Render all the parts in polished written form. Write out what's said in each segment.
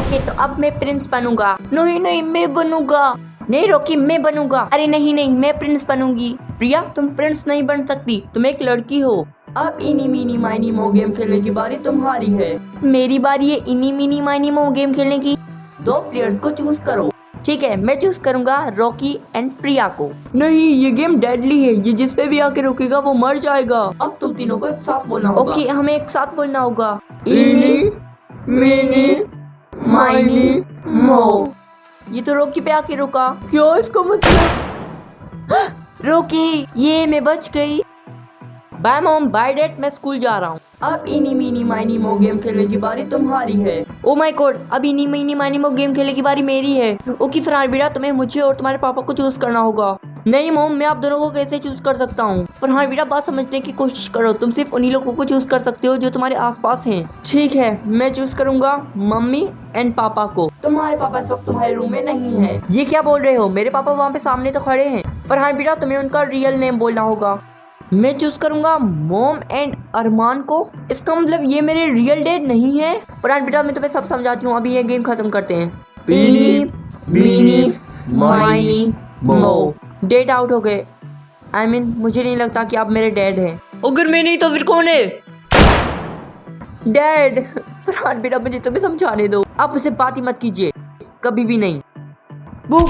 Okay तो अब मैं प्रिंस बनूंगा। नहीं नहीं मैं बनूंगा। नहीं रॉकी मैं बनूंगा। अरे नहीं नहीं मैं प्रिंस बनूंगी। प्रिया तुम प्रिंस नहीं बन सकती, तुम एक लड़की हो। अब इनी मीनी माइनी मो गेम खेलने की बारी तुम्हारी है। मेरी बारी है इनी मीनी माइनी मो गेम खेलने की। 2 प्लेयर्स को चूज करो। ठीक है मैं चूज करूंगा रॉकी एंड प्रिया को। नहीं ये गेम डेडली है, ये जिस पे भी आके रुकेगा वो मर जाएगा। अब तुम तीनों को एक साथ बोलना होगा। ओके हमें एक साथ बोलना होगा। इनी मीनी माइनी मो। ये तो रॉकी पे आके रुका। क्या इसका मतलब? रॉकी ये मैं बच गई। बाय मॉम बाय डैड मैं स्कूल जा रहा हूँ। अब इनी मीनी माइनी मो गेम खेलने की बारी तुम्हारी है। ओ माय गॉड अब इनी मीनी माइनी मो गेम खेलने की बारी मेरी है। ओके फरहान बेटा तुम्हें मुझे और तुम्हारे पापा को चूज करना होगा। नहीं मॉम मैं आप दोनों को कैसे चूज कर सकता हूँ? फरहान बेटा बात समझने की कोशिश करो, तुम सिर्फ उन्हीं लोगों को चूज कर सकते हो जो तुम्हारे आसपास हैं। ठीक है मैं चूज करूंगा मम्मी एंड पापा को। तुम्हारे पापा इस वक्त तुम्हारे रूम में नहीं है। ये क्या बोल रहे हो? मेरे पापा वहाँ पे सामने तो खड़े हैं। फरहान बेटा तुम्हें उनका रियल नेम बोलना होगा। मैं चूज करूंगा मोम एंड अरमान को। इसका मतलब ये मेरे रियल डैड नहीं है। फरहान बेटा मैं तुम्हें सब समझाती हूँ, अभी ये गेम खत्म करते हैं। इनी मीनी माइनी मो। डैड आउट हो गए। आई मीन मुझे नहीं लगता कि आप मेरे डैड हैं। अगर मैं नहीं तो फिर कौन है? डैड। फरहान बेटा मुझे तुम्हें समझाने दो, आप उसे बात ही मत कीजिए कभी भी नहीं। वो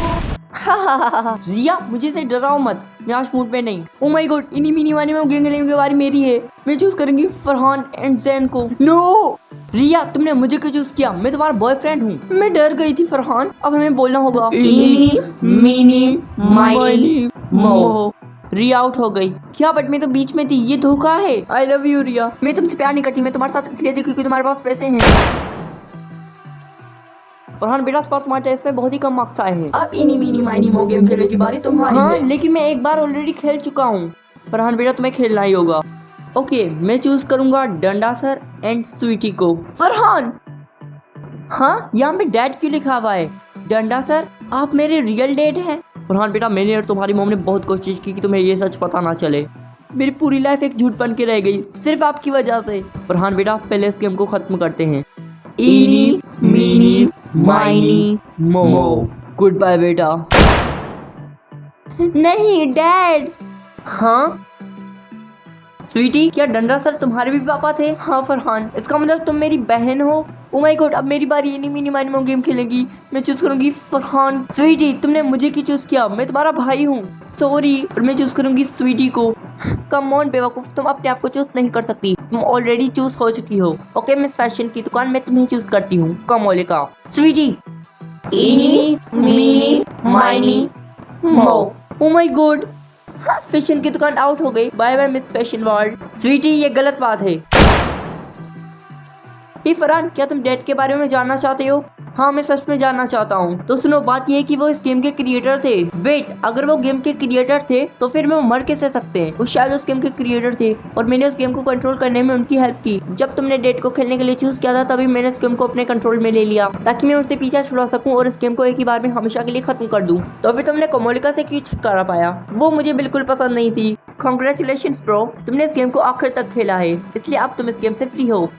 जिया मुझे से डराओ मत, मैं आज मूड में नहीं। ओ माय गॉड इनी मिनी वानी में गेम खेलने की बारी मेरी है। मैं चूज करूंगी फरहान एंड जैन को। नो रिया तुमने मुझे क्यों चूज किया? मैं तुम्हारा बॉयफ्रेंड हूँ। मैं डर गई थी फरहान, अब हमें बोलना होगा इनी मिनी माइनी मो। रिया आउट हो गई। क्या बट मैं तो बीच में थी, ये धोखा है। आई लव यू रिया। मैं तुमसे प्यार नहीं करती, मैं तुम्हारे साथ इसलिए थी क्योंकि तुम्हारे पास पैसे हैं। फरहान बेटा तुम्हारे टेस्ट में बहुत ही कम मार्क्स आए हैं। अब इनी मीनी माइनी मो गेम खेलने की बारी तुम्हारी है। लेकिन मैं एक बार ऑलरेडी खेल चुका हूँ। फरहान बेटा तुम्हें खेलना ही होगा। ओके मैं चूज करूंगा डंडा सर एंड स्वीटी को। फरहान हाँ यहाँ पे डैड क्यों लिखा हुआ है? डंडा सर आप मेरे रियल डैड हैं? फरहान बेटा मैंने और तुम्हारी मॉम ने बहुत कोशिश की कि तुम्हें ये सच पता ना चले। मेरी पूरी लाइफ एक झूठ बन के रह गई सिर्फ आपकी वजह से। फरहान बेटा पहले इस गेम को खत्म करते हैं। इनी मीनी माइनी मो। गुड बाय बेटा। नहीं डैड। हाँ स्वीटी क्या डंडा सर तुम्हारे भी पापा थे? हाँ फरहान इसका मतलब तुम मेरी बहन हो। ओ माय गॉड अब मेरी बारी इनी मिनी माइनी मो गेम खेलेगी। मैं चूज करूंगी फरहान। स्वीटी तुमने मुझे क्यों चूज किया? मैं तुम्हारा भाई हूँ। सॉरी पर मैं चूज करूंगी स्वीटी को। कम ऑन बेवकूफ तुम अपने आप को चूज नहीं कर सकती, तुम ऑलरेडी चूज हो चुकी हो। ओके मिस फैशन की दुकान मैं तुम्हें चूज करती हूँ। कम ओले का स्वीटी। इनी मिनी माइनी मो। ओ माय गॉड फैशन की दुकान आउट हो गई। Bye bye miss fashion world. Sweety ये गलत बात है। फरहान क्या तुम डैड के बारे में जानना चाहते हो? हाँ मैं सच में जानना चाहता हूँ। तो सुनो बात ये है कि वो इस गेम के क्रिएटर थे। वेट अगर वो गेम के क्रिएटर थे तो फिर वो मर कैसे सकते हैं? वो शायद उस गेम के क्रिएटर थे और मैंने उस गेम को कंट्रोल करने में उनकी हेल्प की। जब तुमने डैड को खेलने के लिए चूज किया था तभी मैंने इस गेम को अपने कंट्रोल में ले लिया ताकि मैं उससे पीछा छुड़ा सकूं और इस गेम को एक ही बार में हमेशा के लिए खत्म कर दूं। तो फिर तुमने कोमोलिका से क्यों छुटकारा पाया? वो मुझे बिल्कुल पसंद नहीं थी। कांग्रेचुलेशंस ब्रो, तुमने इस गेम को आखिर तक खेला है इसलिए अब तुम इस गेम से फ्री हो।